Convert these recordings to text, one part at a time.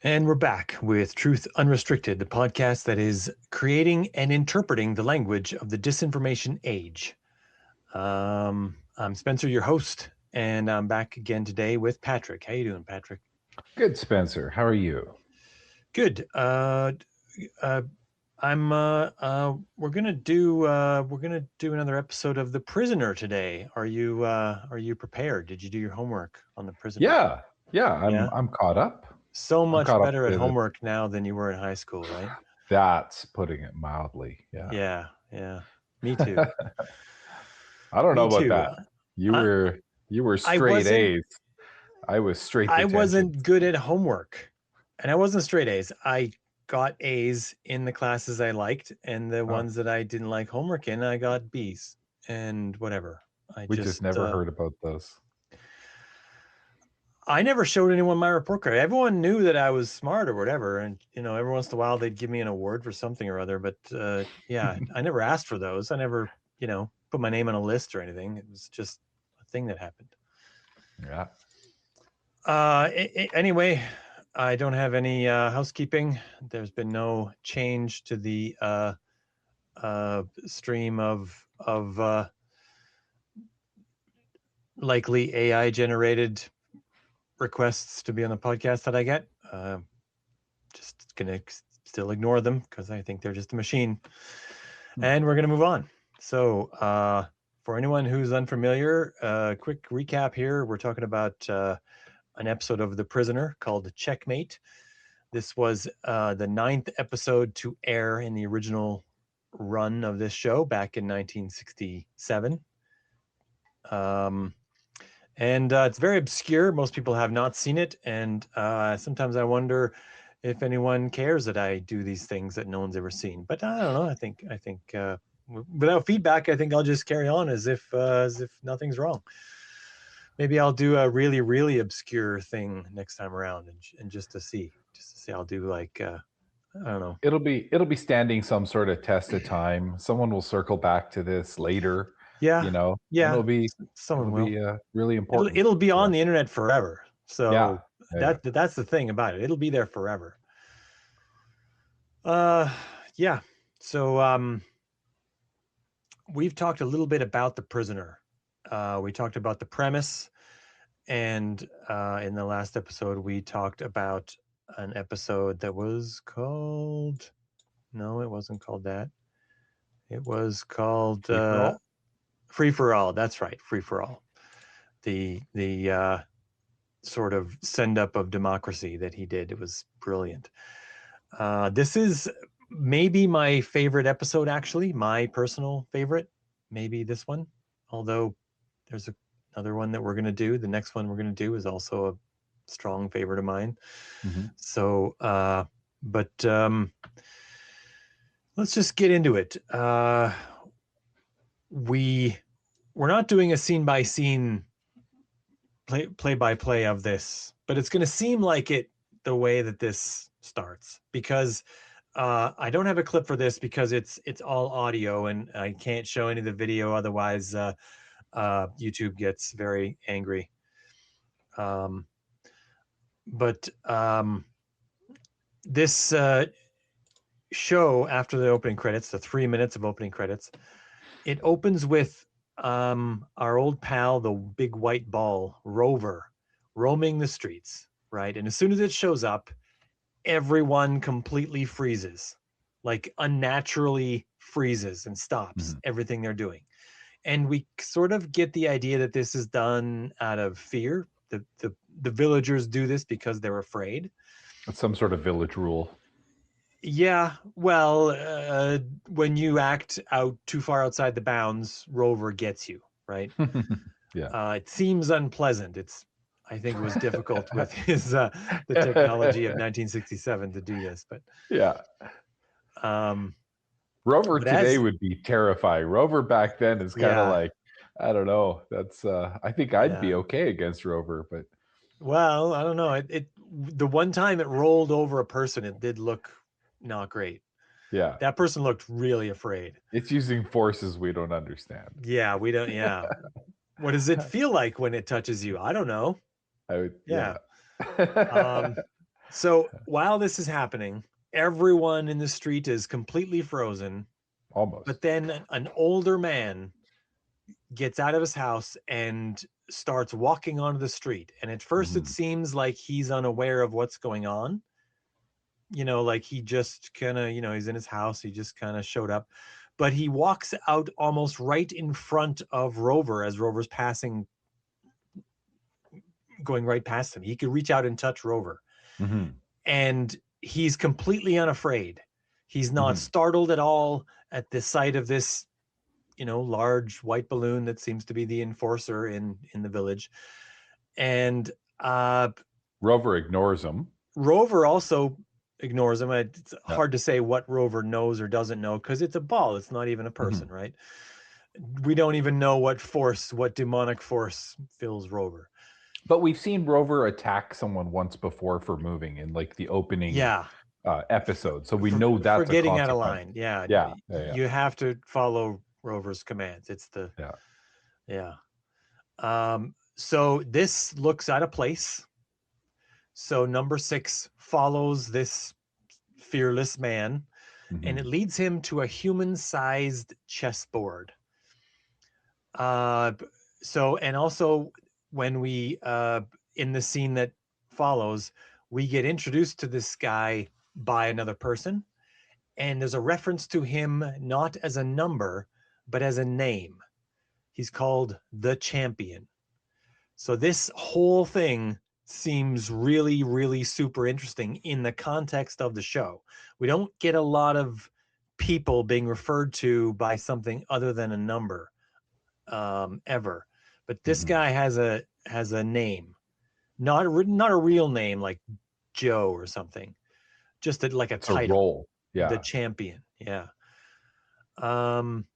And we're back with Truth Unrestricted, the podcast that is creating and interpreting the language of the disinformation age. I'm Spencer, your host, and I'm back again today with Patrick. How you doing, Patrick? Good, Spencer. How are you? Good. I'm. We're gonna do another episode of The Prisoner today. Are you prepared? Did you do your homework on The Prisoner? Yeah, yeah. I'm Yeah. I'm caught up. So I'm much caught up better at to the. homework now than you were in high school, right? That's putting it mildly. Yeah. Yeah. Yeah. Me too. I don't know Me about too. that. You I were you were I straight wasn't A's. I was straight I detention. wasn't good at homework, and I wasn't straight A's. I got A's in the classes I liked, and the Oh, ones that I didn't like homework in, I got B's and whatever. I we just just never heard about those. I never showed anyone my report card. Everyone knew that I was smart or whatever, and every once in a while they'd give me an award for something or other. But yeah, I never asked for those. I never put my name on a list or anything. It was just a thing that happened. Yeah. Anyway, I don't have any housekeeping. There's been no change to the stream of likely AI generated requests to be on the podcast that I get. Just gonna still ignore them because I think they're just a machine. And we're gonna move on. So for anyone who's unfamiliar, quick recap here. We're talking about an episode of The Prisoner called Checkmate. This was the 9th episode to air in the original run of this show back in 1967. And it's very obscure. Most people have not seen it. And sometimes I wonder if anyone cares that I do these things that no one's ever seen. But I don't know. I think without feedback, I think I'll just carry on as if nothing's wrong. Maybe I'll do a really, really obscure thing next time around, and just to see, I'll do like I don't know. It'll be standing some sort of test of time. Someone will circle back to this later, Yeah, you know, and yeah, it'll be someone it'll will. be really It'll important. it'll be Yeah. on the internet forever. Yeah. So Yeah. that's the thing about it. It'll be there forever. Uh, yeah. So we've talked a little bit about The Prisoner. We talked about the premise, and in the last episode, we talked about an episode that was called. No, it wasn't called that. It was called Free for all? Free for All. That's right, Free for All. The sort of send up of democracy that he did. It was brilliant. This is maybe my favorite episode, actually, my personal favorite. Maybe this one, although there's another one that we're going to do. The next one we're going to do is also a strong favorite of mine. Mm-hmm. So, but let's just get into it. We're not doing a scene by scene play by play of this, but it's going to seem like it the way that this starts, because I don't have a clip for this because it's all audio and I can't show any of the video, otherwise YouTube gets very angry. But this show, after the opening credits, the 3 minutes of opening credits, it opens with our old pal, the big white ball, Rover, roaming the streets, right? And as soon as it shows up, everyone completely freezes, like unnaturally freezes and stops everything they're doing. And we sort of get the idea that this is done out of fear. The villagers do this because they're afraid. It's some sort of village rule. Yeah, well, when you act out too far outside the bounds, Rover gets you, right? Yeah. It seems unpleasant. I think it was difficult with his the technology of 1967 to do this, but Yeah. um, Rover but today as would be terrifying. Rover back then is kind of yeah, like, I don't know. That's I think I'd yeah. be okay against Rover, but Well, I don't know. It the one time it rolled over a person, it did look not great. yeah. That person looked really afraid. It's using forces we don't understand. Yeah, we don't. Yeah, what does it feel like when it touches you? I don't know. I would Yeah. yeah. So while this is happening, everyone in the street is completely frozen. Almost. But then an older man gets out of his house and starts walking onto the street. And at first, it Mhm. seems like he's unaware of what's going on. Like he just kind of, he's in his house. He just kind of showed up. But he walks out almost right in front of Rover as Rover's passing, going right past him. He could reach out and touch Rover. Mhm. And he's completely unafraid. He's not Mhm. startled at all at the sight of this, large white balloon that seems to be the enforcer in the village. And Rover ignores him. Rover also ignores him. It's Yeah. hard to say what Rover knows or doesn't know because it's a ball. It's not even a person, Mhm. right? We don't even know what demonic force fills Rover. But we've seen Rover attack someone once before for moving in like the opening Yeah, episode, so we for, know for that's a getting out of consequence. line. Yeah, Yeah, yeah, yeah, you have to follow Rover's commands. It's the yeah. yeah. So this looks out of place. So number 6 follows this fearless man, and it Mhm. leads him to a human-sized chessboard. Uh, and also when we in the scene that follows, we get introduced to this guy by another person, and there's a reference to him not as a number, but as a name. He's called the Champion. So this whole thing seems really, really super interesting in the context of the show. We don't get a lot of people being referred to by something other than a number ever, but this Mhm. guy has a name, not a real name like Joe or something, just like a It's a title, role. the Yeah. Champion. Yeah. Um,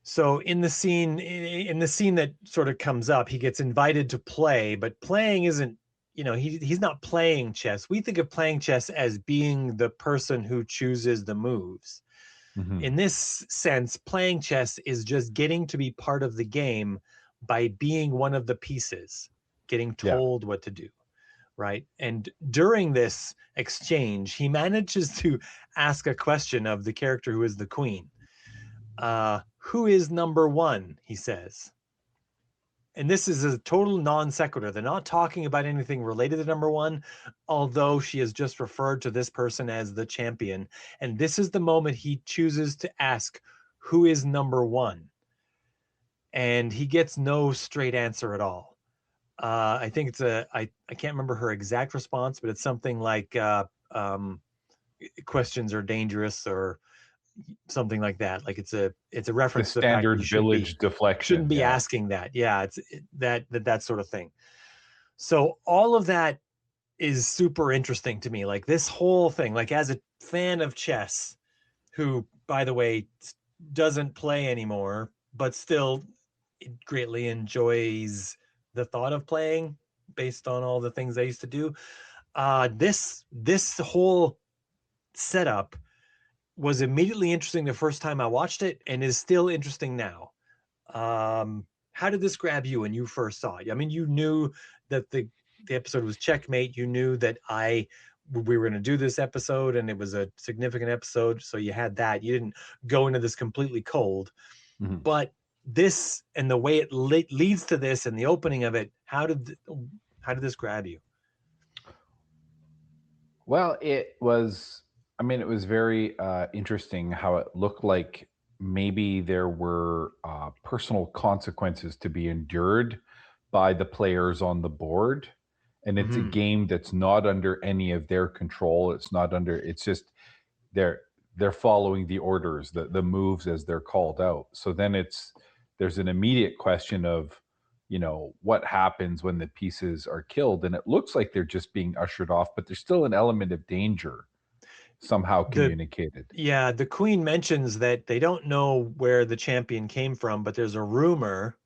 So in the scene that sort of comes up, he gets invited to play, but playing isn't, he's not playing chess. We think of playing chess as being the person who chooses the moves. Mhm. In this sense, playing chess is just getting to be part of the game by being one of the pieces, getting Yeah. told what to do, right? And during this exchange, he manages to ask a question of the character who is the queen. Who is number 1? He says. And this is a total non sequitur. They're not talking about anything related to number 1, although she has just referred to this person as the champion. And this is the moment he chooses to ask, who is number 1? And he gets no straight answer at all. I think I can't remember her exact response, but it's something like questions are dangerous or something like that. Like it's a The reference to the fact that you standard village shouldn't deflection. be Yeah. asking that. Yeah, it's that sort of thing. So all of that is super interesting to me. Like this whole thing, like as a fan of chess, who by the way doesn't play anymore, but still greatly enjoys the thought of playing based on all the things I used to do. This whole setup was immediately interesting the first time I watched it and is still interesting now. How did this grab you when you first saw it? I mean, you knew that the episode was Checkmate. You knew that we were going to do this episode and it was a significant episode, so you had that. You didn't go into this completely cold. Mhm. But this and the way it leads to this and the opening of it, how did this grab you? Well, I mean, it was very interesting how it looked like maybe there were personal consequences to be endured by the players on the board. And it's a Mm-hmm. game that's not under any of their control. It's just they're they're following the orders, the moves as they're called out. So then there's an immediate question of, what happens when the pieces are killed, and it looks like they're just being ushered off, but there's still an element of danger somehow The communicated. Yeah, the queen mentions that they don't know where the champion came from, but there's a rumor.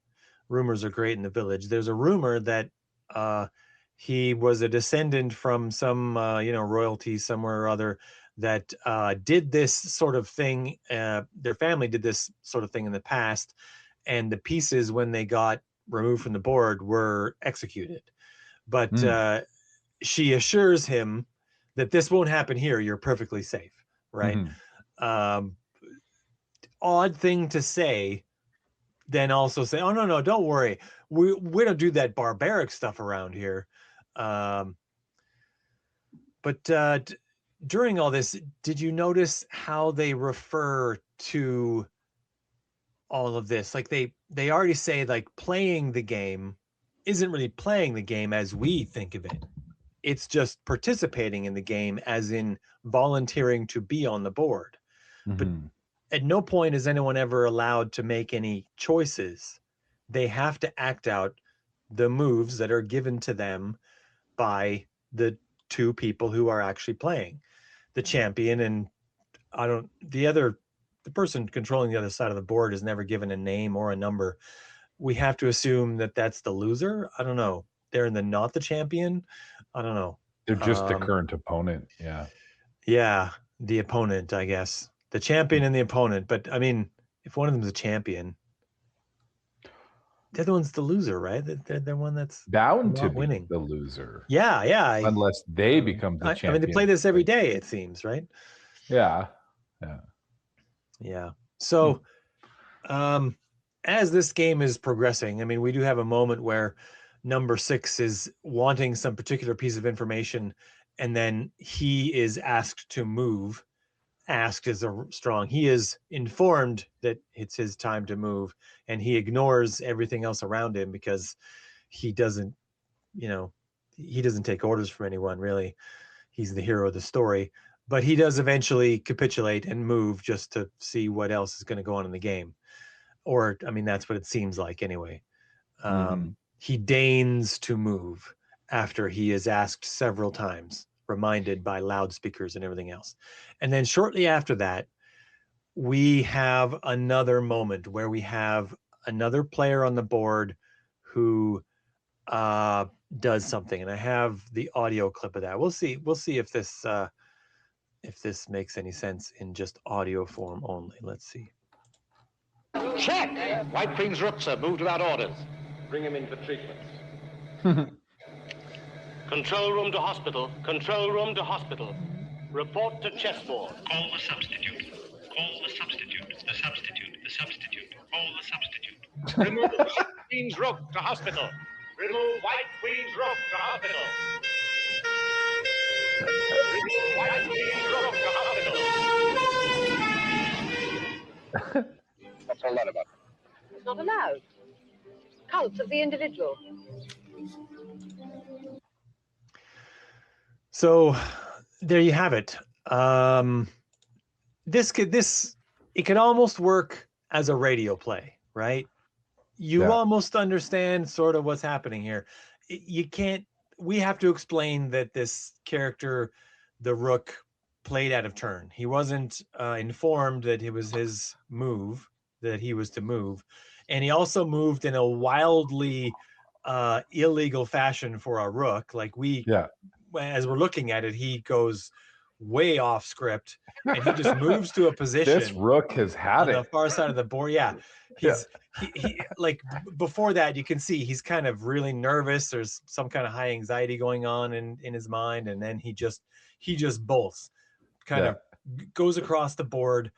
Rumors are great in the village. There's a rumor that uh, he was a descendant from some royalty somewhere or other that did this sort of thing. Their family did this sort of thing in the past, and the pieces, when they got removed from the board, were executed. But Mm. she assures him that this won't happen here. You're perfectly safe, right? Um, odd thing to say, then also say, oh, no, don't worry. We don't do that barbaric stuff around here. But during all this, did you notice how they refer to all of this? Like they already say like playing the game isn't really playing the game as we think of it. It's just participating in the game, as in volunteering to be on the board. But at no point is anyone ever allowed to make any choices. They have to act out the moves that are given to them by the two people who are actually playing, the champion and the person controlling the other side of the board is never given a name or a number. We have to assume that that's the loser. I don't know. They're not the champion. I don't know. They're just the current opponent. Yeah. Yeah, the opponent, I guess. The champion and the opponent. But I mean, if one of them's a champion, the other one's the loser, right? They're the one that's bound to not be winning. the loser. Yeah. Unless they become the champion. I mean, they play this every day, it seems, right? Yeah. So, as this game is progressing, I mean, we do have a moment where number 6 is wanting some particular piece of information, and then he is asked to move. Asked is strong. He is informed that it's his time to move, and he ignores everything else around him because he doesn't take orders from anyone, really. He's the hero of the story, but he does eventually capitulate and move just to see what else is going to go on in the game. Or, I mean, that's what it seems like anyway. He deigns to move after he is asked several times, reminded by loudspeakers and everything else. And then shortly after that, we have another moment where we have another player on the board who does something. And I have the audio clip of that. We'll see if this makes any sense in just audio form only. Let's see. Check! White Queen's rooks are moved without orders. Bring him in for treatment. Control room to hospital. Control room to hospital. Report to chessboard. Call the substitute. Call the substitute. The substitute. The substitute. Call the substitute. Remove White Queen's rook to hospital. Remove White Queen's rook to hospital. Remove White Queen's rook to hospital. What's all that about? It's not allowed. Cult of the individual. So there you have it. It could almost work as a radio play, right? You almost understand sort of what's happening here. We have to explain that this character, the rook, played out of turn. He wasn't informed that it was his move, that he was to move. And he also moved in a wildly illegal fashion for a rook. Like as we're looking at it, he goes way off script and he just moves to a position. This rook has had it on the far side of the board. Yeah. He like before that, you can see he's kind of really nervous. There's some kind of high anxiety going on in his mind. And then he just bolts, kind of goes across the board,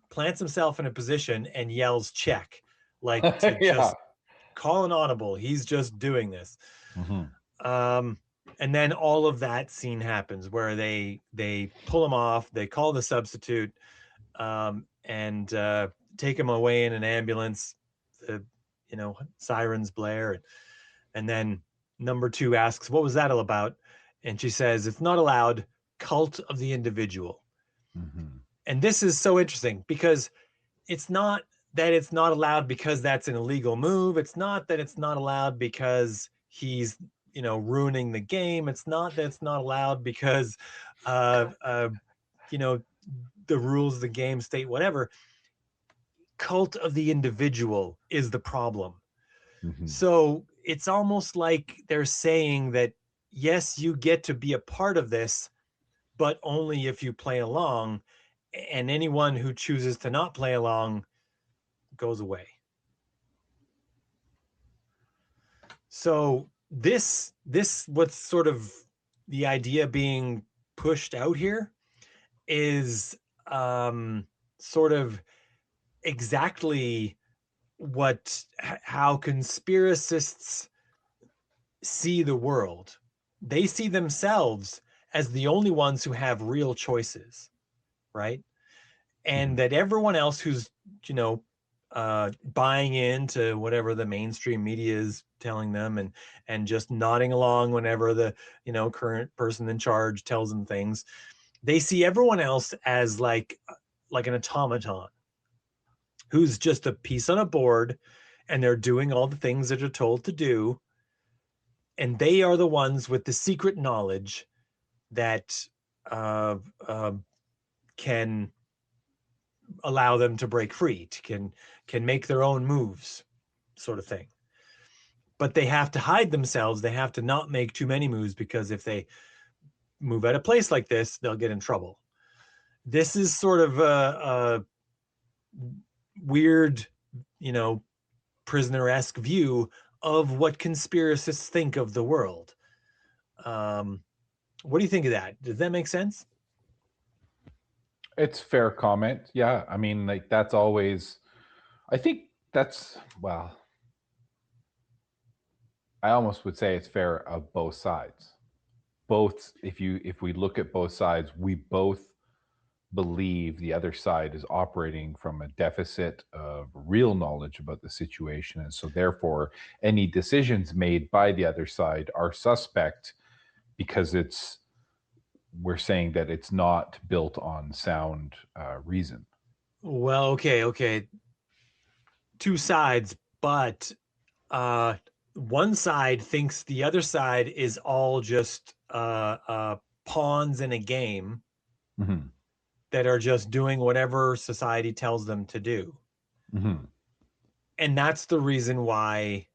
plants himself in a position and yells check, like to just call an audible. He's just doing this. And then all of that scene happens where they pull him off, they call the substitute, and take him away in an ambulance. The sirens blare, and then number 2 asks, "What was that all about?" And she says, "It's not allowed. Cult of the individual." And this is so interesting because it's not that it's not allowed because that's an illegal move. It's not that it's not allowed because he's ruining the game. It's not that it's not allowed because the rules of the game state whatever. Cult of the individual is the problem. So it's almost like they're saying that, yes, you get to be a part of this, but only if you play along, and anyone who chooses to not play along goes away. So this what's sort of the idea being pushed out here is sort of exactly how conspiracists see the world. They see themselves as the only ones who have real choices, right? And that everyone else who's, you know, buying into whatever the mainstream media is telling them, and just nodding along whenever the, you know, current person in charge tells them things, they see everyone else as like an automaton who's just a piece on a board, and they're doing all the things that are told to do, and they are the ones with the secret knowledge that uh, uh, can allow them to break free, can make their own moves, sort of thing. But they have to hide themselves. They have to not make too many moves, because if they move at a place like this, they'll get in trouble. This is sort of a weird, you know, prisoner-esque view of what conspiracists think of the world. What do you think of that? Does that make sense? It's fair comment. Yeah, I mean, like that's always. I think that's well. I almost would say it's fair of both sides. Both, if we look at both sides, we both believe the other side is operating from a deficit of real knowledge about the situation, and so therefore any decisions made by the other side are suspect because we're saying that it's not built on sound reason. Well, okay. Two sides, but one side thinks the other side is all just pawns in a game Mm-hmm. that are just doing whatever society tells them to do. Mm-hmm. And that's the reason why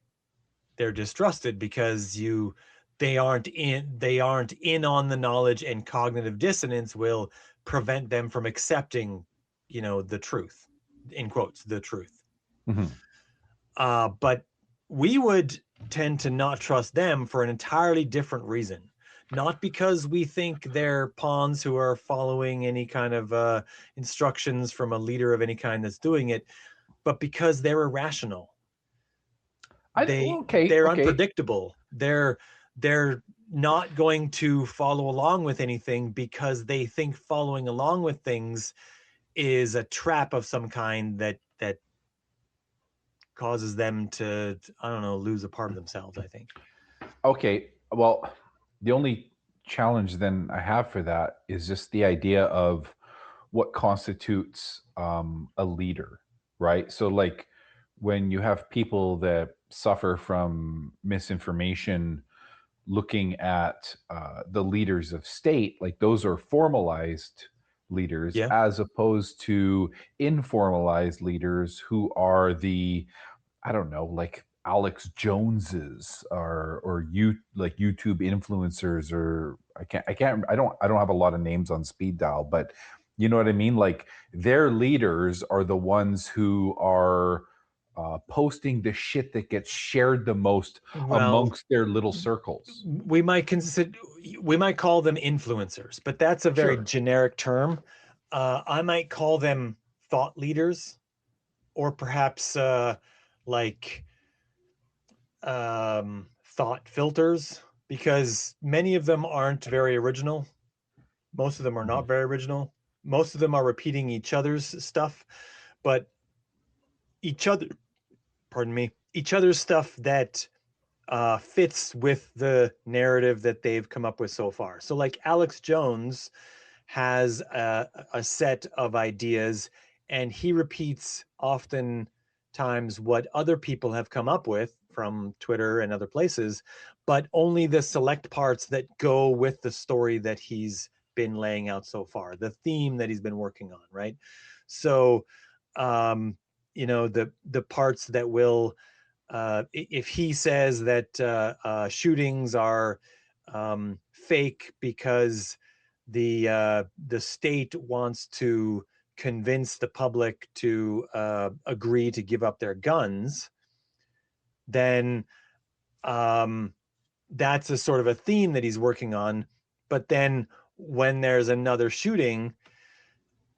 they're distrusted, because they aren't in on the knowledge, and cognitive dissonance will prevent them from accepting, you know, the truth, in quotes, the truth. Mm-hmm. But we would tend to not trust them for an entirely different reason. Not because we think they're pawns who are following any kind of instructions from a leader of any kind that's doing it, but because they're irrational. They're unpredictable. They're not going to follow along with anything because they think following along with things is a trap of some kind that causes them to, I don't know, lose a part of themselves, I think. Okay. Well, the only challenge then I have for that is just the idea of what constitutes a leader, right? So, like, when you have people that suffer from misinformation, looking at the leaders of state, like those are formalized leaders, Yeah. as opposed to informalized leaders who are the, I don't know, like Alex Joneses, or you like YouTube influencers, or I don't have a lot of names on speed dial, but you know what I mean? Like their leaders are the ones who are posting the shit that gets shared the most Well, amongst their little circles. we might call them influencers, but that's a very Sure. generic term. I might call them thought leaders, or perhaps like thought filters, because many of them aren't very original. Most of them are not very original. Most of them are repeating each other's stuff, but each other, pardon me, each other's stuff that fits with the narrative that they've come up with so far. So, like Alex Jones has a set of ideas, and he repeats oftentimes what other people have come up with from Twitter and other places, but only the select parts that go with the story that he's been laying out so far, the theme that he's been working on, right? So, you know, the parts that will, if he says that shootings are fake because the state wants to convince the public to agree to give up their guns, then that's a sort of a theme that he's working on. But then when there's another shooting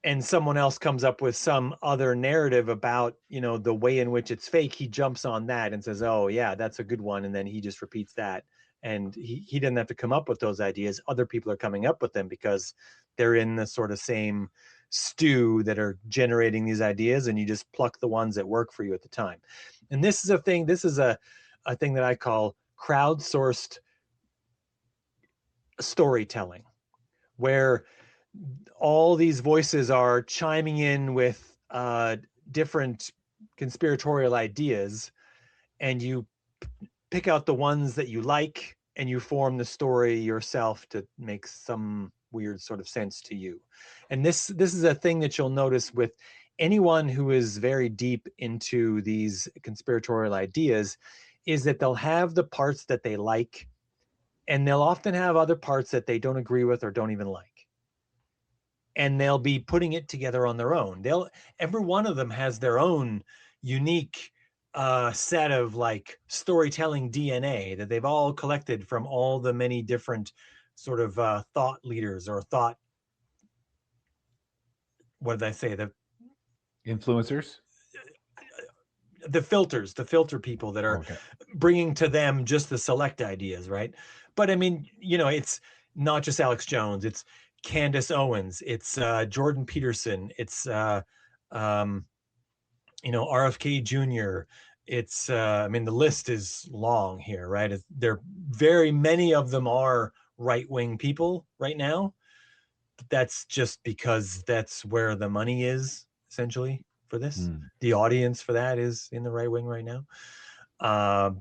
and someone else comes up with some other narrative about, the way in which it's fake, he jumps on that and says, oh yeah, that's a good one. And then he just repeats that. And he didn't have to come up with those ideas. Other people are coming up with them because they're in the sort of same stew that are generating these ideas, and you just pluck the ones that work for you at the time. And this is a thing that I call crowdsourced storytelling, where all these voices are chiming in with different conspiratorial ideas, and you pick out the ones that you like and you form the story yourself to make some weird sort of sense to you. And this is a thing that you'll notice with anyone who is very deep into these conspiratorial ideas, is that they'll have the parts that they like, and they'll often have other parts that they don't agree with or don't even like. And they'll be putting it together on their own. Every one of them has their own unique set of like storytelling DNA that they've all collected from all the many different sort of thought leaders or what did I say? The Influencers? filter people that are bringing to them just the select ideas, right? But I mean, it's not just Alex Jones, it's Candace Owens, it's Jordan Peterson, it's RFK Jr. It's the list is long here, right? There very many of them are right-wing people right now. That's just because that's where the money is, essentially, for this. The audience for that is in the right wing right now.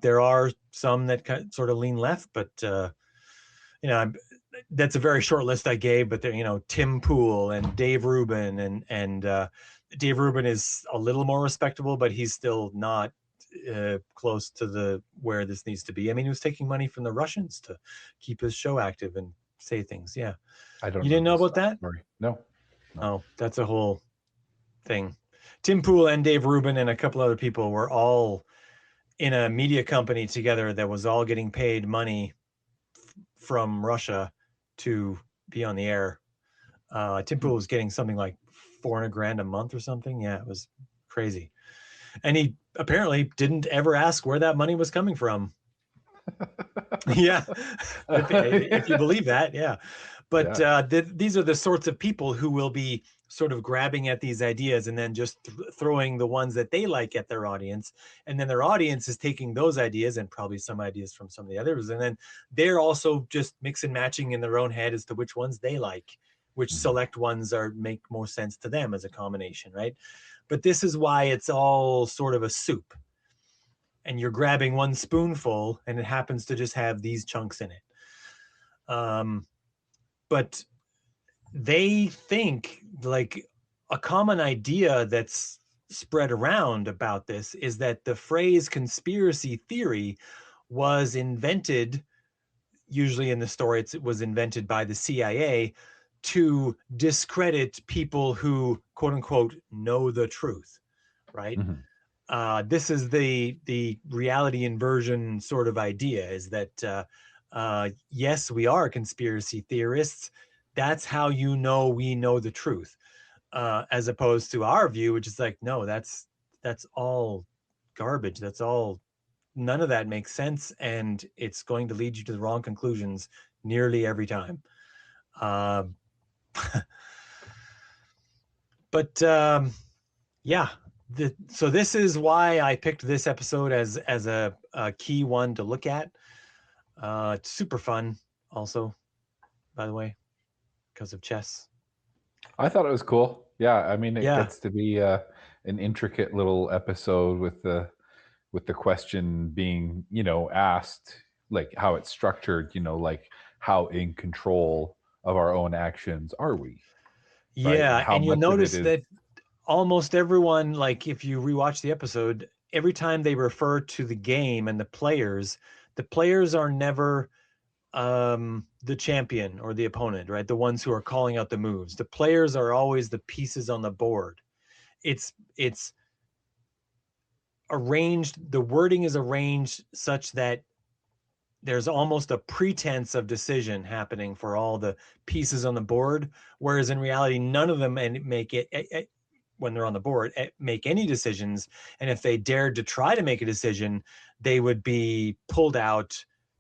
There are some that sort of lean left, but that's a very short list I gave. But there, Tim Pool and Dave Rubin, and Dave Rubin is a little more respectable, but he's still not close to where this needs to be. I mean, he was taking money from the Russians to keep his show active and say things. Yeah. I don't. You didn't know about that? Sorry. No. Oh, that's a whole thing. Tim Pool and Dave Rubin and a couple other people were all in a media company together that was all getting paid money from Russia to be on the air. Tim Pool was getting something like $400,000 a month or something. Yeah, it was crazy. And he apparently didn't ever ask where that money was coming from. Yeah, if you believe that, yeah. But these are the sorts of people who will be sort of grabbing at these ideas and then just throwing the ones that they like at their audience. And then their audience is taking those ideas and probably some ideas from some of the others. And then they're also just mix and matching in their own head as to which ones they like, which select ones make more sense to them as a combination, right? But this is why it's all sort of a soup. And you're grabbing one spoonful and it happens to just have these chunks in it. But they think like a common idea that's spread around about this is that the phrase conspiracy theory was invented, usually in the story, it was invented by the CIA to discredit people who, quote unquote, know the truth, right? This is the reality inversion sort of idea, is that yes, we are conspiracy theorists. That's how we know the truth, as opposed to our view, which is like, no, that's all garbage. None of that makes sense, and it's going to lead you to the wrong conclusions nearly every time. But yeah. So this is why I picked this episode as a key one to look at. It's super fun also, by the way, because of chess. I thought it was cool. Yeah, I mean, it Yeah. gets to be an intricate little episode with the question being, asked, like how it's structured, like how in control of our own actions are we? Right? Yeah, How and you'll much of it notice is that almost everyone, like if you rewatch the episode, every time they refer to the game and the players are never the champion or the opponent, right? The ones who are calling out the moves. The players are always the pieces on the board. It's arranged, the wording is arranged such that there's almost a pretense of decision happening for all the pieces on the board, whereas in reality, none of them make it when they're on the board make any decisions. And if they dared to try to make a decision, they would be pulled out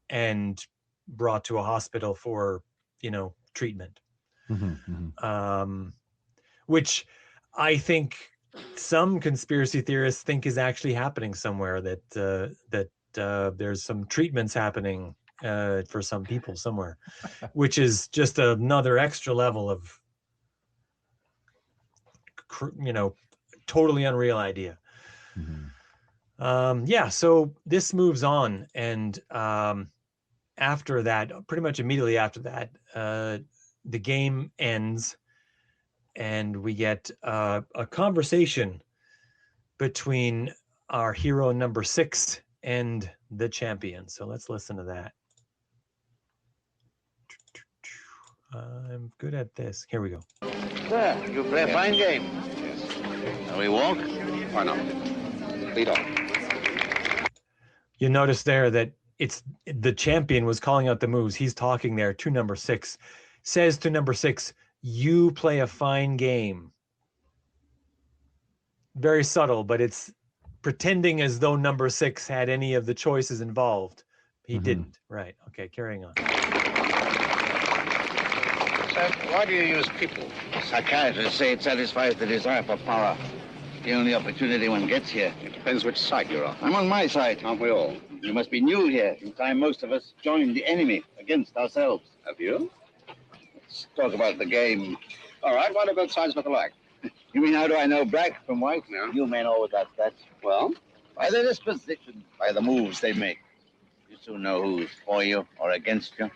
and brought to a hospital for, treatment. Which I think some conspiracy theorists think is actually happening somewhere, that there's some treatments happening for some people somewhere, which is just another extra level of, totally unreal idea. So this moves on, and after that, pretty much immediately after that, the game ends, and we get a conversation between our hero number 6 and the champion. So let's listen to that. I'm good at this. Here we go. Sir, you play a fine game. Yes. Shall we walk? Why not? Lead on. You notice there that it's the champion was calling out the moves. He's talking there to number 6, says to number 6, "You play a fine game." Very subtle, but it's pretending as though number 6 had any of the choices involved. He didn't. Right. Okay, carrying on. Sir, why do you use people? Psychiatrists say it satisfies the desire for power. The only opportunity one gets here. It depends which side you're on. I'm on my side. Aren't we all? You must be new here. In time, most of us joined the enemy against ourselves. Have you? Let's talk about the game. All right, why do both sides look alike? You mean, how do I know black from white? No. You men always ask that. Well? By their disposition, by the moves they make. You soon know who's for you or against you.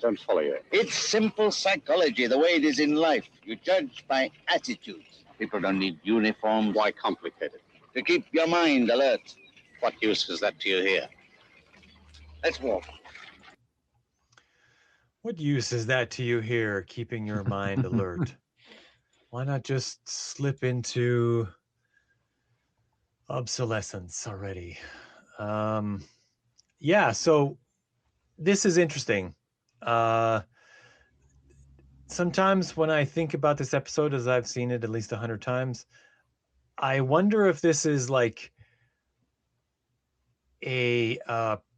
Don't follow you. It's simple psychology, the way it is in life. You judge by attitudes. People don't need uniforms. Why complicate it? To keep your mind alert. What use is that to you here? Let's walk. What use is that to you here, keeping your mind alert? Why not just slip into obsolescence already? So this is interesting. Sometimes when I think about this episode, as I've seen it at least 100 times, I wonder if this is like a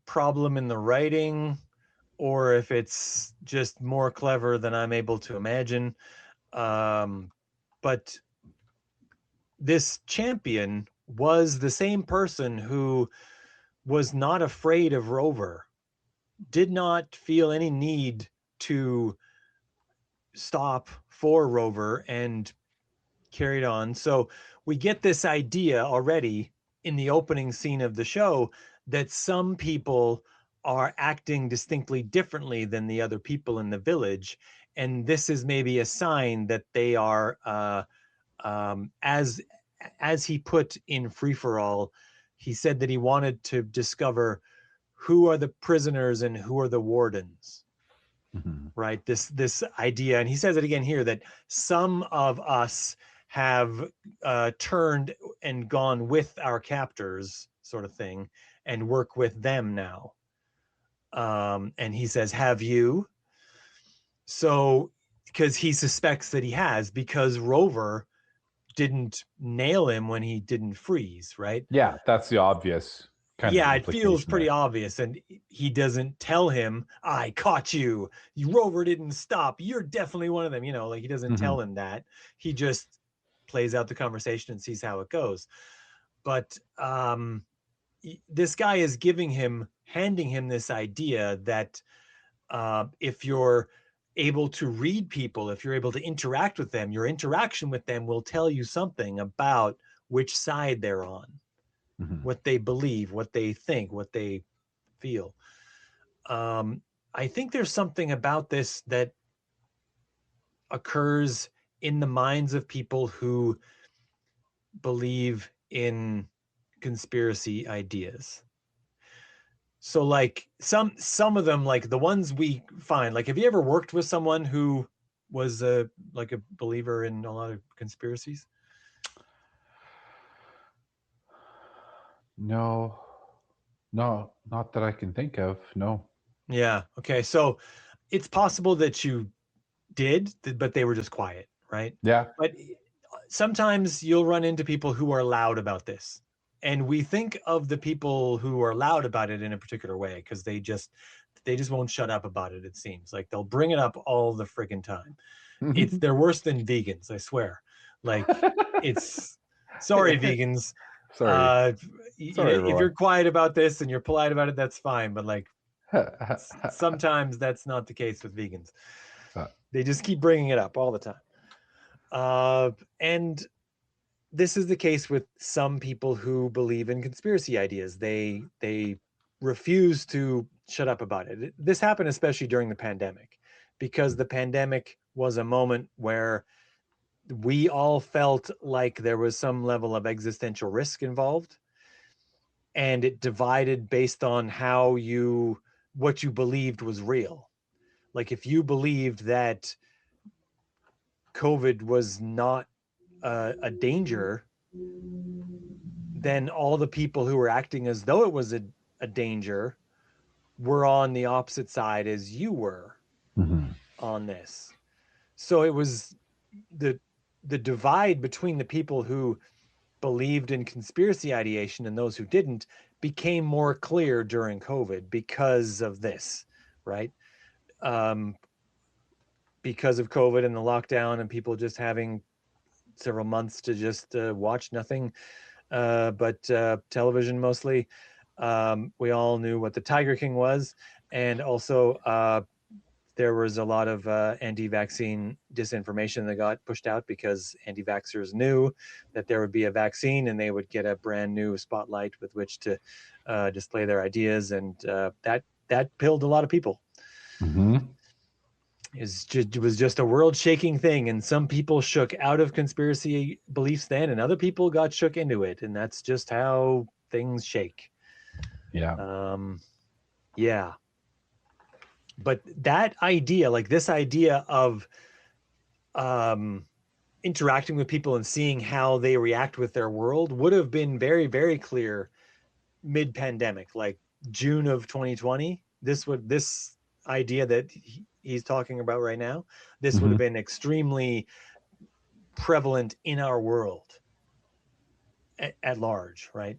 problem in the writing, or if it's just more clever than I'm able to imagine. But this champion was the same person who was not afraid of Rover, did not feel any need to stop for Rover, and carried on. So we get this idea already in the opening scene of the show that some people are acting distinctly differently than the other people in the village. And this is maybe a sign that they are, as he put in Free for All, he said that he wanted to discover who are the prisoners and who are the wardens. Right? This idea, and he says it again here, that some of us have turned and gone with our captors, sort of thing, and work with them now. And he says, "Have you?" So, because he suspects that he has, because Rover didn't nail him when he didn't freeze, right? Yeah, that's the obvious kind of It feels pretty there. obvious. And he doesn't tell him, "I caught you. Rover didn't stop. You're definitely one of them." Like he doesn't tell him that. He just plays out the conversation and sees how it goes. But this guy is handing him this idea that if you're able to read people, if you're able to interact with them, your interaction with them will tell you something about which side they're on, what they believe, what they think, what they feel. I think there's something about this that occurs in the minds of people who believe in conspiracy ideas. So like some of them, like the ones we find, like, have you ever worked with someone who was like a believer in a lot of conspiracies? No, not that I can think of. No. Yeah. Okay. So it's possible that you did, but they were just quiet, right? Yeah. But sometimes you'll run into people who are loud about this. And we think of the people who are loud about it in a particular way because they just won't shut up about it, it seems. Like they'll bring it up all the friggin' time. They're worse than vegans, I swear. Like it's sorry, vegans. Sorry. Sorry, If you're everyone. quiet about this and you're polite about it, that's fine. But like sometimes that's not the case with vegans. They just keep bringing it up all the time. And this is the case with some people who believe in conspiracy ideas. They refuse to shut up about it. This happened especially during the pandemic, because the pandemic was a moment where we all felt like there was some level of existential risk involved, and it divided based on what you believed was real. Like if you believed that COVID was not a danger, then all the people who were acting as though it was a danger were on the opposite side as you were on this. So it was the divide between the people who believed in conspiracy ideation and those who didn't became more clear during COVID because of this, right? Um, because of COVID and the lockdown and people just having several months to just watch nothing but television mostly. We all knew what the Tiger King was, and also there was a lot of anti-vaccine disinformation that got pushed out because anti-vaxxers knew that there would be a vaccine and they would get a brand new spotlight with which to display their ideas, and that pilled a lot of people. It was just a world-shaking thing, and some people shook out of conspiracy beliefs then, and other people got shook into it, and that's just how things shake. Yeah. Yeah. But that idea, like this idea of interacting with people and seeing how they react with their world, would have been very, very clear mid-pandemic, like June of 2020. This idea that he's talking about right now, this would have been extremely prevalent in our world at large, right?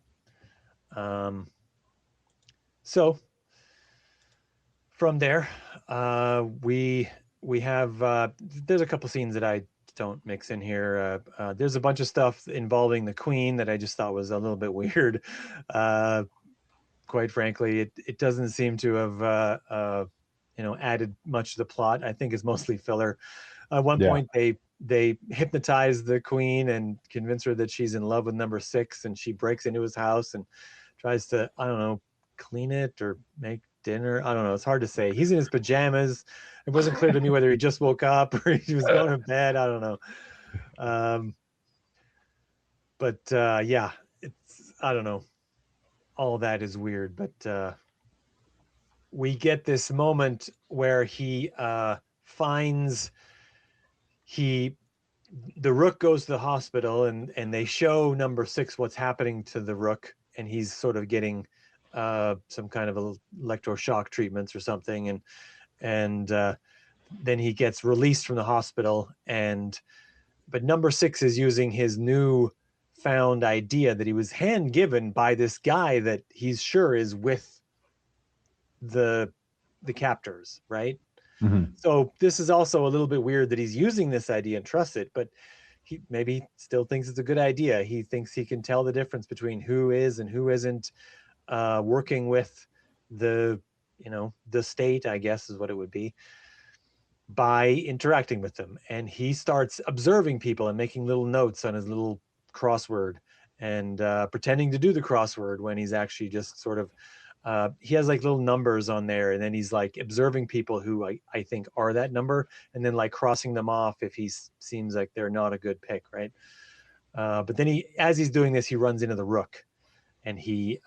So from there, we have there's a couple scenes that I don't mix in here. There's a bunch of stuff involving the Queen that I just thought was a little bit weird. Quite frankly, it doesn't seem to have added much to the plot. I think it's mostly filler. At one Yeah. point, they hypnotize the Queen and convince her that she's in love with number 6, and she breaks into his house and tries to, I don't know, clean it or make dinner. I don't know. It's hard to say. He's in his pajamas. It wasn't clear to me whether he just woke up or he was going to bed. I don't know. But yeah, I don't know. All that is weird, but we get this moment where he finds the Rook goes to the hospital, and they show number 6 what's happening to the Rook, and he's sort of getting some kind of electroshock treatments or something, and then he gets released from the hospital, but number 6 is using his new found idea that he was hand given by this guy that he's sure is with the captors, right? So this is also a little bit weird that he's using this idea and trusts it, but he maybe still thinks it's a good idea. He thinks he can tell the difference between who is and who isn't working with the state, I guess is what it would be, by interacting with them. And he starts observing people and making little notes on his little crossword, and pretending to do the crossword when he's actually just sort of he has like little numbers on there, and then he's like observing people who I think are that number, and then like crossing them off if he seems like they're not a good pick, right? But then as he's doing this, he runs into the Rook, and he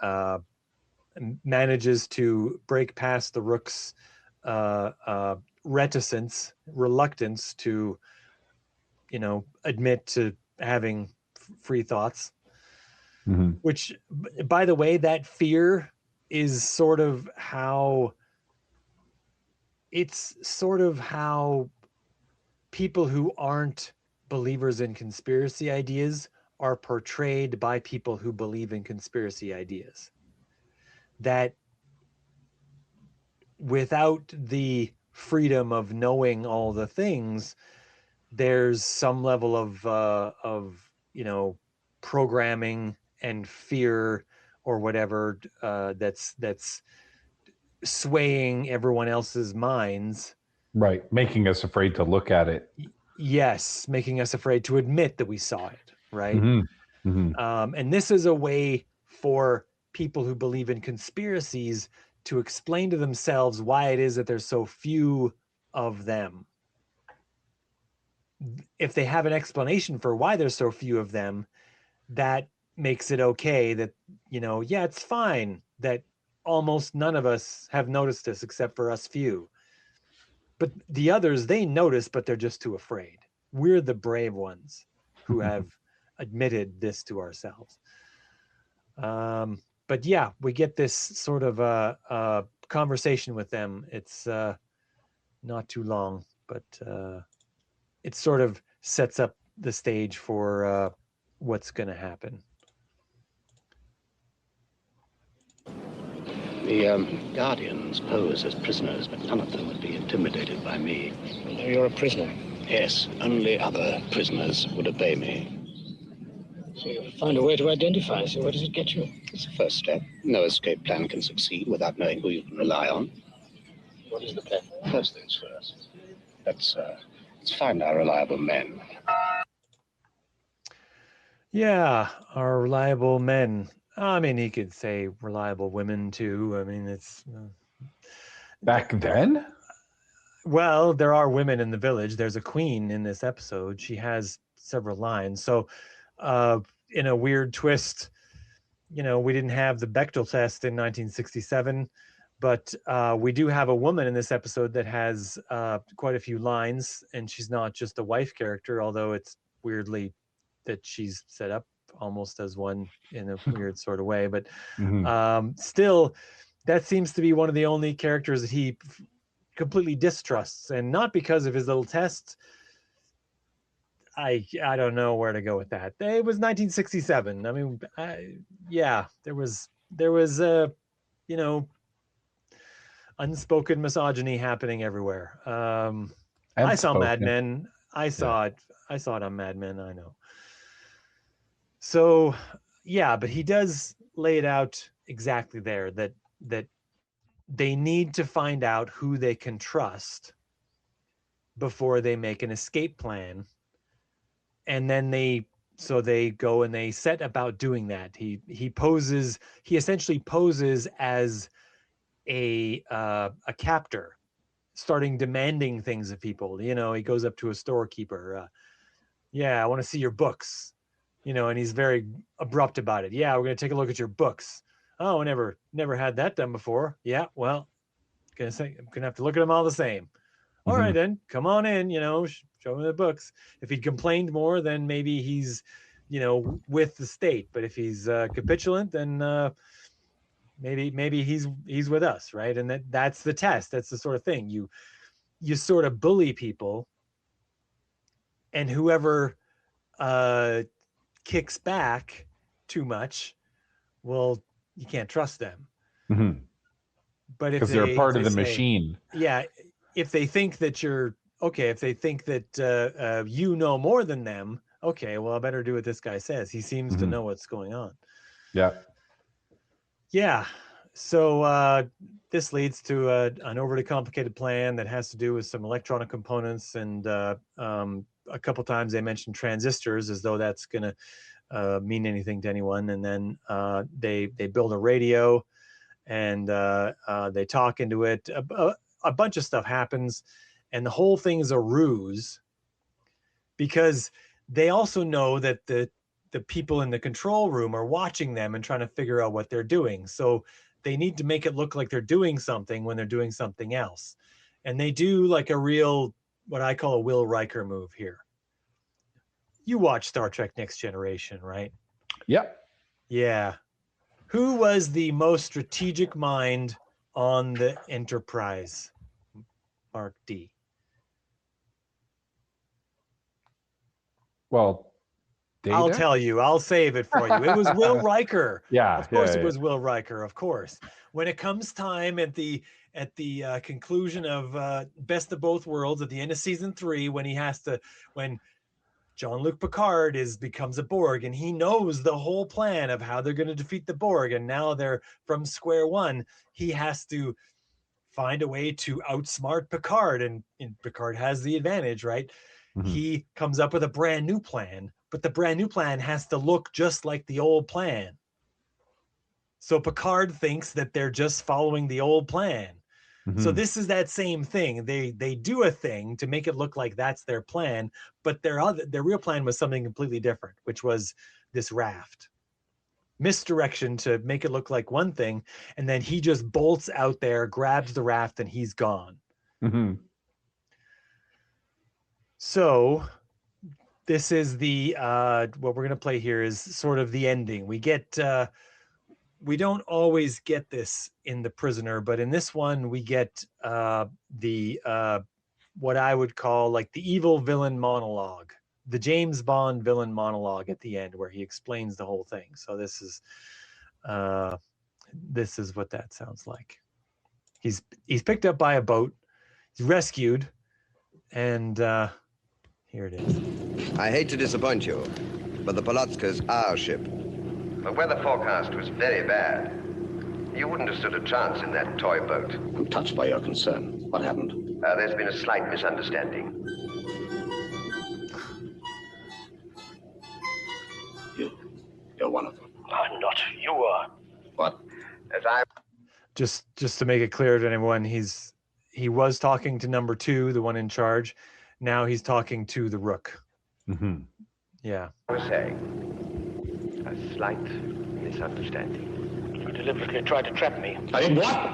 manages to break past the Rook's reluctance to admit to having free thoughts. Which, by the way, that fear is sort of how it's sort of how people who aren't believers in conspiracy ideas are portrayed by people who believe in conspiracy ideas. That without the freedom of knowing all the things, there's some level of programming and fear or whatever that's swaying everyone else's minds. Right. Making us afraid to look at it. Yes, making us afraid to admit that we saw it, right? Mm-hmm. Mm-hmm. And this is a way for people who believe in conspiracies to explain to themselves why it is that there's so few of them. If they have an explanation for why there's so few of them, that makes it okay that, yeah, it's fine that almost none of us have noticed this except for us few. But the others, they notice, but they're just too afraid. We're the brave ones who have admitted this to ourselves. But yeah, we get this sort of a conversation with them. It's not too long, but it sort of sets up the stage for what's going to happen. The Guardians pose as prisoners, but none of them would be intimidated by me. You're a prisoner. Yes, only other prisoners would obey me. So you find a way to identify. So where does it get you? It's the first step. No escape plan can succeed without knowing who you can rely on. What is the plan? First things first. Let's find our reliable men. Yeah, our reliable men. I mean, he could say reliable women too. I mean, it's Back then? well, there are women in the village. There's a queen in this episode. She has several lines. So, in a weird twist, we didn't have the Bechdel test in 1967, but we do have a woman in this episode that has quite a few lines, and she's not just a wife character, although it's weirdly that she's set up almost as one in a weird sort of way. But still, that seems to be one of the only characters that he completely distrusts, and not because of his little tests. I don't know where to go with that. It was 1967. I mean, yeah, there was unspoken misogyny happening everywhere. I saw Mad Men. I saw it on Mad Men. I know. So yeah, but he does lay it out exactly there that they need to find out who they can trust before they make an escape plan. And then they go and they set about doing that. He essentially poses as a captor, starting demanding things of people. He goes up to a storekeeper. Yeah, I want to see your books. And he's very abrupt about it. Yeah, we're going to take a look at your books. Oh, never had that done before. Yeah, well, I'm gonna have to look at them all the same. All right, then come on in, show me the books. If he'd complained more, then maybe he's, with the state. But if he's capitulant, then maybe he's with us, right? And that's the test. That's the sort of thing. You sort of bully people, and whoever kicks back too much, well, you can't trust them. But if they're a part of the machine. Yeah, if they think that you're okay, if they think that you know more than them, okay, well, I better do what this guy says. He seems to know what's going on. Yeah. So this leads to an overly complicated plan that has to do with some electronic components, and a couple times they mentioned transistors as though that's going to mean anything to anyone. And then they build a radio, and they talk into it. A bunch of stuff happens, and the whole thing is a ruse, because they also know that the people in the control room are watching them and trying to figure out what they're doing. So they need to make it look like they're doing something when they're doing something else. And they do like a real, what I call a Will Riker move here. You watch Star Trek Next Generation, right? Yep. Yeah. Who was the most strategic mind on the Enterprise? Mark D? Well, Data? I'll tell you. I'll save it for you. It was Will Riker. Yeah, Of course, yeah, it was Will Riker. Of course. When it comes time at the conclusion of Best of Both Worlds at the end of season 3, when Jean-Luc Picard becomes a Borg, and he knows the whole plan of how they're going to defeat the Borg, and now they're from square one. He has to find a way to outsmart Picard, and Picard has the advantage, right? Mhm. He comes up with a brand new plan, but the brand new plan has to look just like the old plan. So Picard thinks that they're just following the old plan. So Mhm. this is that same thing. They do a thing to make it look like that's their plan, but their real plan was something completely different, which was this raft. Misdirection to make it look like one thing, and then he just bolts out there, grabs the raft, and he's gone. Mhm. So this is the what we're going to play here is sort of the ending. We don't always get this in The Prisoner, but in this one we get the what I would call like the evil villain monologue, the James Bond villain monologue at the end, where he explains the whole thing. So this is what that sounds like. He's picked up by a boat, he's rescued, and here it is. I hate to disappoint you, but the Polotska's our ship. The weather forecast was very bad. You wouldn't have stood a chance in that toy boat. I'm touched by your concern. What happened? There's been a slight misunderstanding. You're one of them. I'm not. You are. What? As I... Just to make it clear to anyone, he was talking to number 2, the one in charge. Now he's talking to the Rook. Mhm. Yeah. I was saying, a slight misunderstanding. You deliberately tried to trap me. I did what?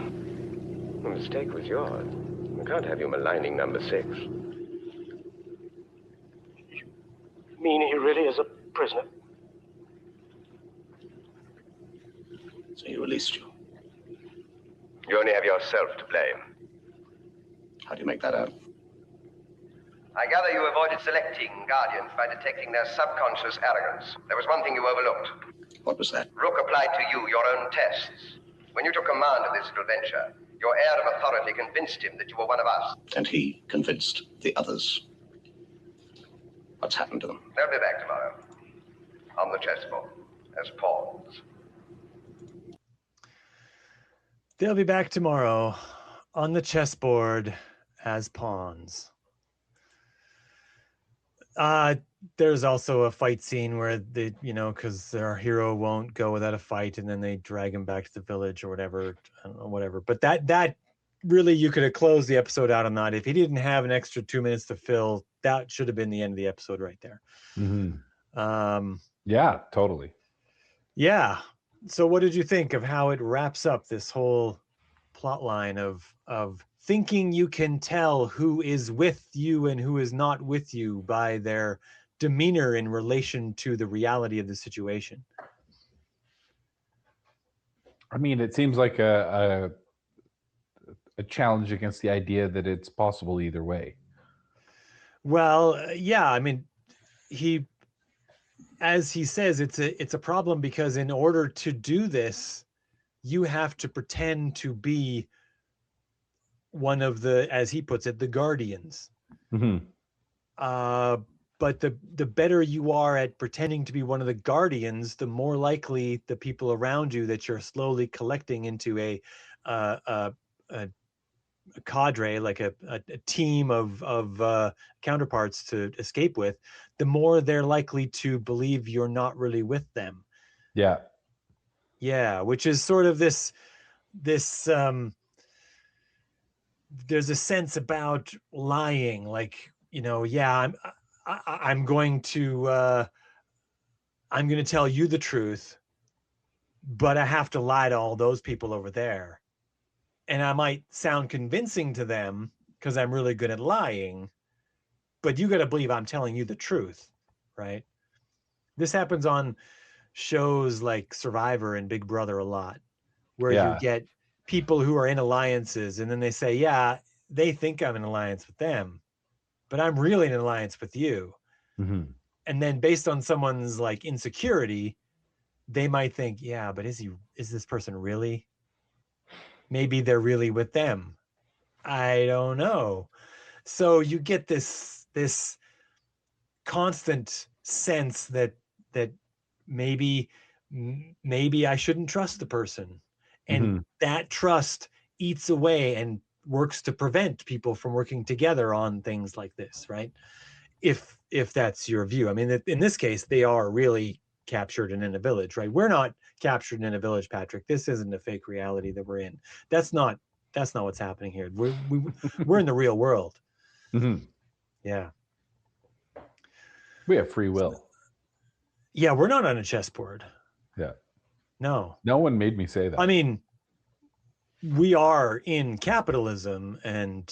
The mistake was yours. We can't have you maligning number 6. You mean he really is a prisoner? So he released you. You only have yourself to blame. How do you make that out? I gather you avoided selecting Guardians by detecting their subconscious arrogance. There was one thing you overlooked. What was that? Rook applied to you your own tests. When you took command of this little venture, your air of authority convinced him that you were one of us. And he convinced the others. What's happened to them? They'll be back tomorrow. On the chessboard, as pawns. They'll be back tomorrow on the chessboard as pawns. There's also a fight scene where they, because our hero won't go without a fight, and then they drag him back to the village or whatever. I don't know, whatever. But that really, you could have closed the episode out on that. If he didn't have an extra 2 minutes to fill, that should have been the end of the episode right there. Mm-hmm. Yeah, totally. Yeah. So what did you think of how it wraps up this whole plot line of thinking you can tell who is with you and who is not with you by their demeanor in relation to the reality of the situation? I mean, it seems like a challenge against the idea that it's possible either way. Well, yeah, I mean, as he says, it's a problem because in order to do this, you have to pretend to be one of the, as he puts it, the guardians. Mm-hmm. But the better you are at pretending to be one of the guardians, the more likely the people around you that you're slowly collecting into a cadre, like a team of counterparts to escape with, the more they're likely to believe you're not really with them. Yeah. Yeah, which is sort of this there's a sense about lying, like, yeah, I'm going to tell you the truth, but I have to lie to all those people over there. And I might sound convincing to them because I'm really good at lying, but you got to believe I'm telling you the truth, right? This happens on shows like Survivor and Big Brother a lot, where you get people who are in alliances and then they say, yeah, they think I'm in alliance with them, but I'm really in alliance with you. Mm-hmm. And then based on someone's like insecurity, they might think, yeah, but is this person really? Maybe they're really with them. I don't know. So you get this constant sense that maybe I shouldn't trust the person, and that trust eats away and works to prevent people from working together on things like this, right? If that's your view. I mean, in this case, they are really captured and in a village, right? We're not captured in a village, Patrick. This isn't a fake reality that we're in. That's not what's happening here. We're in the real world. Mm-hmm. Yeah. We have free will. Yeah, we're not on a chessboard. Yeah. No. No one made me say that. I mean, we are in capitalism, and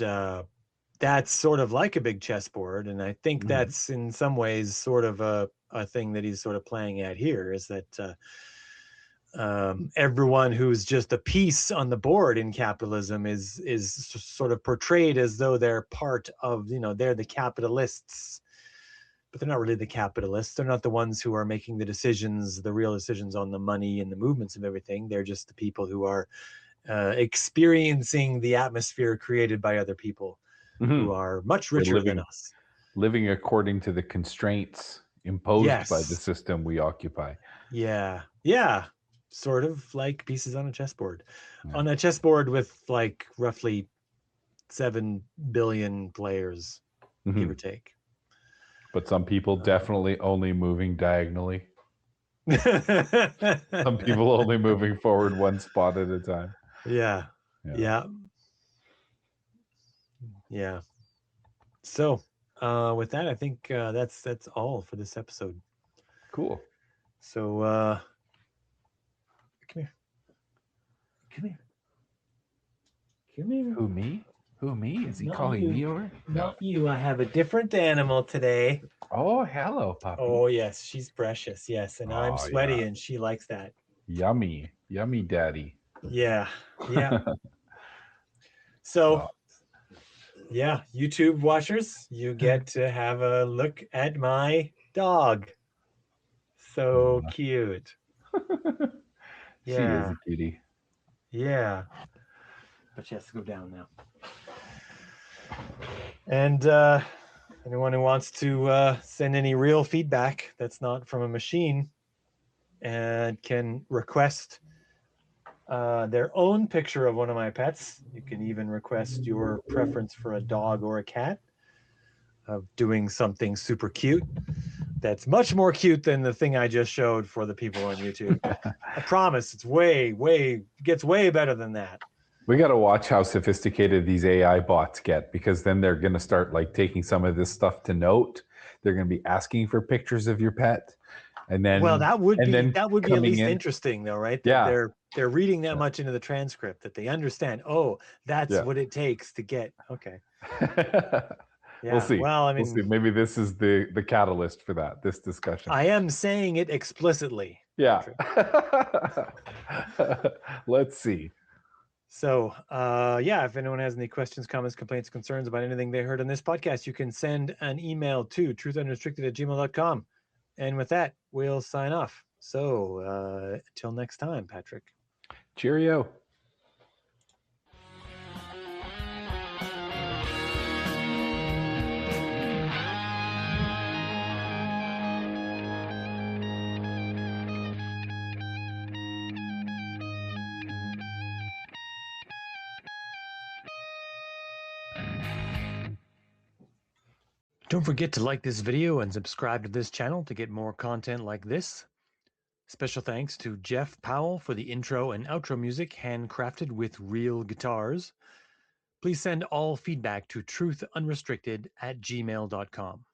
that's sort of like a big chessboard. And I think that's in some ways sort of a thing that he's sort of playing at here, is that everyone who's just a piece on the board in capitalism is sort of portrayed as though they're part of, they're the capitalists. But they're not really the capitalists. They're not the ones who are making the decisions, the real decisions on the money and the movements of everything. They're just the people who are experiencing the atmosphere created by other people who are much richer than us. Living according to the constraints imposed by the system we occupy. Yeah. Yeah. Sort of like pieces on a chessboard. Yeah. On a chessboard with like roughly 7 billion players, give or take. But some people definitely only moving diagonally. Some people only moving forward one spot at a time. Yeah. So with that, I think that's all for this episode. Cool. So come here. Who, me? Is he calling me over? Not you. I have a different animal today. Oh, hello, puppy. Oh, yes. She's precious. Yes. And I'm sweaty, and she likes that. Yummy daddy. Yeah. So, YouTube watchers, you get to have a look at my dog. So cute. She is a cutie. Yeah. But she has to go down now. And anyone who wants to send any real feedback that's not from a machine and can request their own picture of one of my pets. You can even request your preference for a dog or a cat, of doing something super cute. That's much more cute than the thing I just showed for the people on YouTube. I promise it's gets way better than that. We got to watch how sophisticated these AI bots get, because then they're going to start like taking some of this stuff to note. They're going to be asking for pictures of your pet, and then that would be at least interesting, though, right? That they're reading that much into the transcript that they understand. Oh, that's what it takes to get. Okay. We'll see. Well, I mean, we'll see. Maybe this is the catalyst for this discussion. I am saying it explicitly. Yeah. Let's see. So, if anyone has any questions, comments, complaints, concerns about anything they heard on this podcast, you can send an email to truthunrestricted@gmail.com. And with that, we'll sign off. So, until next time, Patrick. Cheerio. Don't forget to like this video and subscribe to this channel to get more content like this. Special thanks to Jeff Powell for the intro and outro music handcrafted with real guitars. Please send all feedback to truthunrestricted@gmail.com.